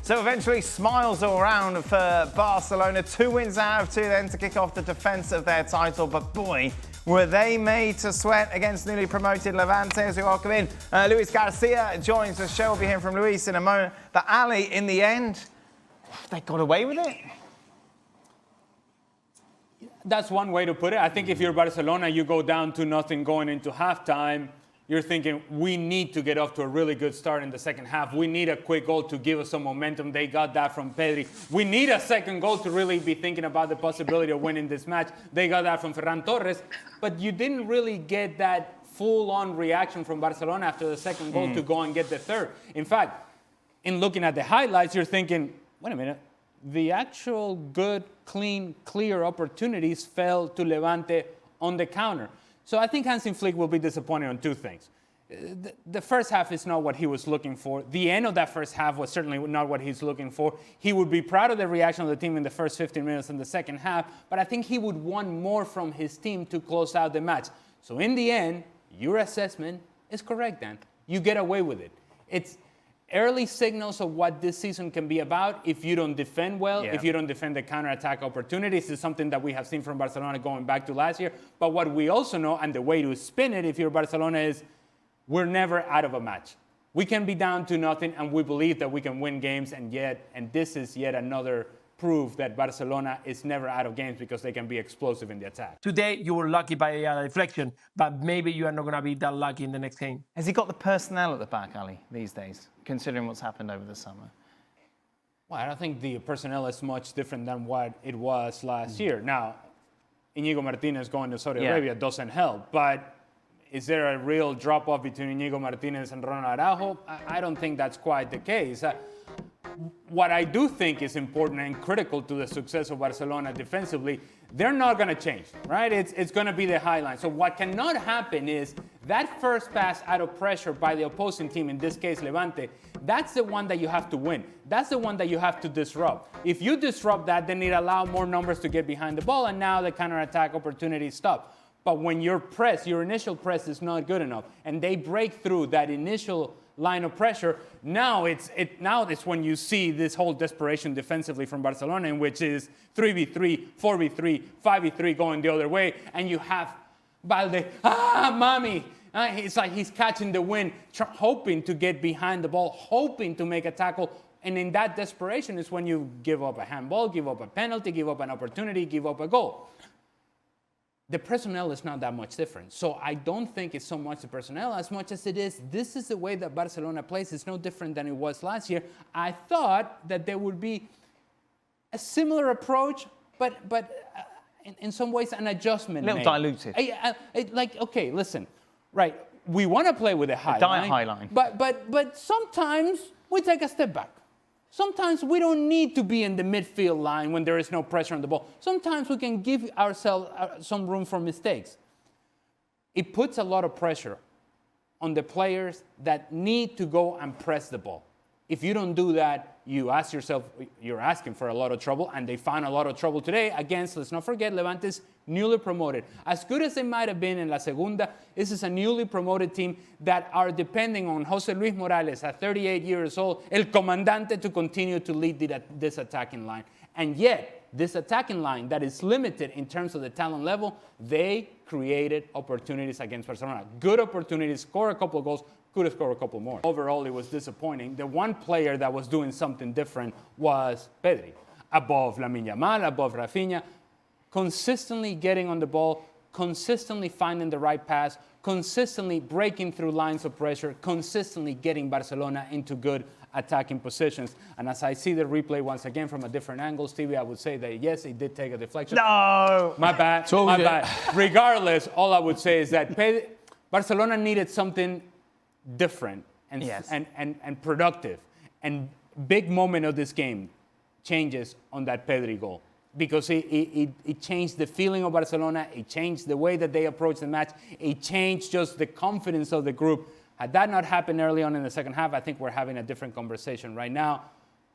So eventually, smiles all round for Barcelona. 2 wins out of 2 then to kick off the defence of their title. But boy, were they made to sweat against newly promoted Levante. As we welcome in Luis Garcia joins the show. We'll be hearing from Luis in a moment. But Ali, in the end, they got away with it. That's one way to put it. I think if you're Barcelona, you go down 2-0 going into halftime. You're thinking, we need to get off to a really good start in the second half. We need a quick goal to give us some momentum. They got that from Pedri. We need a second goal to really be thinking about the possibility of winning this match. They got that from Ferran Torres. But you didn't really get that full-on reaction from Barcelona after the second goal to go and get the third. In fact, in looking at the highlights, you're thinking, wait a minute. The actual good, clean, clear opportunities fell to Levante on the counter. So I think Hansi Flick will be disappointed on 2 things. The first half is not what he was looking for. The end of that first half was certainly not what he's looking for. He would be proud of the reaction of the team in the first 15 minutes in the second half, but I think he would want more from his team to close out the match. So in the end, your assessment is correct, Dan. You get away with it. It's early signals of what this season can be about if you don't defend well, if you don't defend the counterattack opportunities. Is something that we have seen from Barcelona going back to last year. But what we also know, and the way to spin it if you're Barcelona, is we're never out of a match. We can be down 2-0, and we believe that we can win games, and this is yet another proof that Barcelona is never out of games because they can be explosive in the attack. Today, you were lucky by a deflection, but maybe you are not going to be that lucky in the next game. Has he got the personnel at the back, Ali, these days, considering what's happened over the summer? Well, I don't think the personnel is much different than what it was last year. Now, Íñigo Martínez going to Saudi Arabia doesn't help, but is there a real drop-off between Íñigo Martínez and Ronald Araujo? I don't think that's quite the case. What I do think is important and critical to the success of Barcelona defensively, they're not going to change, right? It's going to be the high line. So what cannot happen is that first pass out of pressure by the opposing team, in this case Levante, that's the one that you have to win. That's the one that you have to disrupt. If you disrupt that, then it allows more numbers to get behind the ball, and now the counterattack opportunities stop. But when your initial press is not good enough, and they break through that initial line of pressure, now it's when you see this whole desperation defensively from Barcelona, in which is 3v3, 4v3, 5v3 going the other way, and you have Balde, mommy. It's like he's catching the wind, hoping to get behind the ball, hoping to make a tackle, and in that desperation is when you give up a handball, give up a penalty, give up an opportunity, give up a goal. The personnel is not that much different. So I don't think it's so much the personnel as much as it is, this is the way that Barcelona plays. It's no different than it was last year. I thought that there would be a similar approach, but in some ways an adjustment. A little diluted. Okay, listen, right, we want to play with a high line. But sometimes we take a step back. Sometimes we don't need to be in the midfield line when there is no pressure on the ball. Sometimes we can give ourselves some room for mistakes. It puts a lot of pressure on the players that need to go and press the ball. If you don't do that, you ask yourself, you're asking for a lot of trouble, and they found a lot of trouble today against, let's not forget, Levante's newly promoted. As good as they might have been in La Segunda, this is a newly promoted team that are depending on José Luis Morales, at 38 years old, El Comandante, to continue to lead this attacking line. And yet, this attacking line that is limited in terms of the talent level, they created opportunities against Barcelona. Good opportunities, score a couple of goals, could have scored a couple more. Overall, it was disappointing. The one player that was doing something different was Pedri. Above Lamine Yamal, above Rafinha, consistently getting on the ball, consistently finding the right pass, consistently breaking through lines of pressure, consistently getting Barcelona into good attacking positions. And as I see the replay once again from a different angle, Stevie, I would say that yes, he did take a deflection. No! My bad, my bad. Regardless, all I would say is that Barcelona needed something different and productive. And big moment of this game changes on that Pedri goal, because it changed the feeling of Barcelona, it changed the way that they approached the match, it changed just the confidence of the group. Had that not happened early on in the second half, I think we're having a different conversation right now.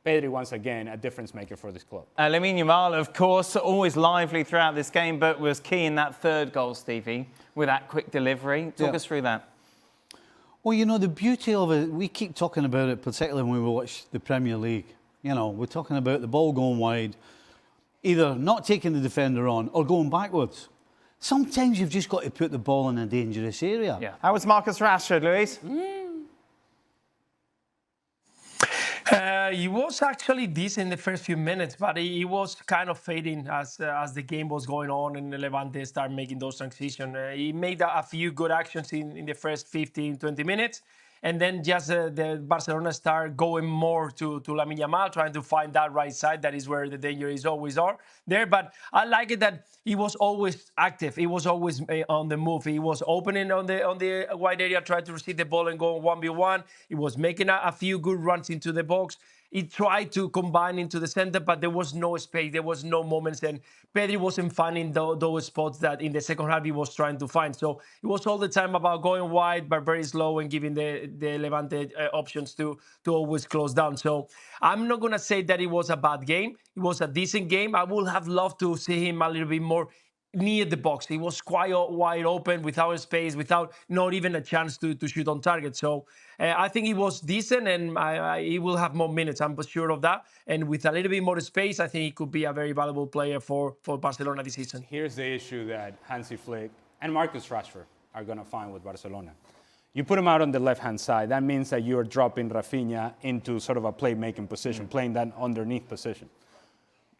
Pedri, once again, a difference maker for this club. Lamine Yamal, of course, always lively throughout this game, but was key in that third goal, Stevie, with that quick delivery. Talk us through that. Well, you know, the beauty of it, we keep talking about it, particularly when we watch the Premier League. You know, we're talking about the ball going wide, either not taking the defender on or going backwards. Sometimes you've just got to put the ball in a dangerous area. Yeah. How was Marcus Rashford, Luis? He was actually decent in the first few minutes, but he was kind of fading as the game was going on and Levante started making those transitions. He made a few good actions in the first 15, 20 minutes. And then just the Barcelona start going more to Lamine Yamal, trying to find that right side. That is where the danger is always there. But I like it that he was always active. He was always on the move. He was opening on the wide area, trying to receive the ball and go 1v1. He was making a few good runs into the box. He tried to combine into the center, but there was no space. There was no moments. And Pedri wasn't finding those spots that in the second half he was trying to find. So it was all the time about going wide, but very slow and giving the Levante options to always close down. So I'm not going to say that it was a bad game. It was a decent game. I would have loved to see him a little bit more near the box. He was quite wide open, without space, without not even a chance to shoot on target. So I think he was decent, and he will have more minutes. I'm sure of that. And with a little bit more space, I think he could be a very valuable player for Barcelona this season. Here's the issue that Hansi Flick and Marcus Rashford are going to find with Barcelona. You put him out on the left-hand side. That means that you're dropping Rafinha into sort of a playmaking position, playing that underneath position.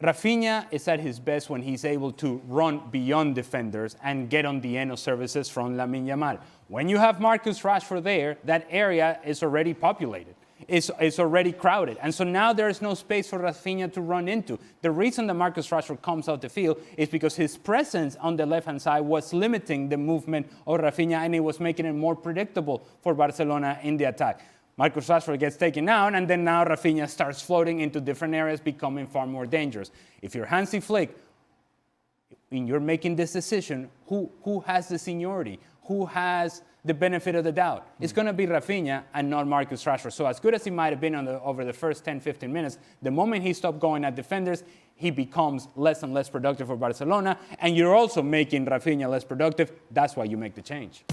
Rafinha is at his best when he's able to run beyond defenders and get on the end of services from Lamine Yamal. When you have Marcus Rashford there, that area is already populated. It's already crowded. And so now there is no space for Rafinha to run into. The reason that Marcus Rashford comes out the field is because his presence on the left-hand side was limiting the movement of Rafinha, and it was making it more predictable for Barcelona in the attack. Marcus Rashford gets taken down, and then now Rafinha starts floating into different areas, becoming far more dangerous. If you're Hansi Flick, and you're making this decision, who has the seniority? Who has the benefit of the doubt? It's going to be Rafinha and not Marcus Rashford. So as good as he might have been over the first 10, 15 minutes, the moment he stopped going at defenders, he becomes less and less productive for Barcelona, and you're also making Rafinha less productive. That's why you make the change.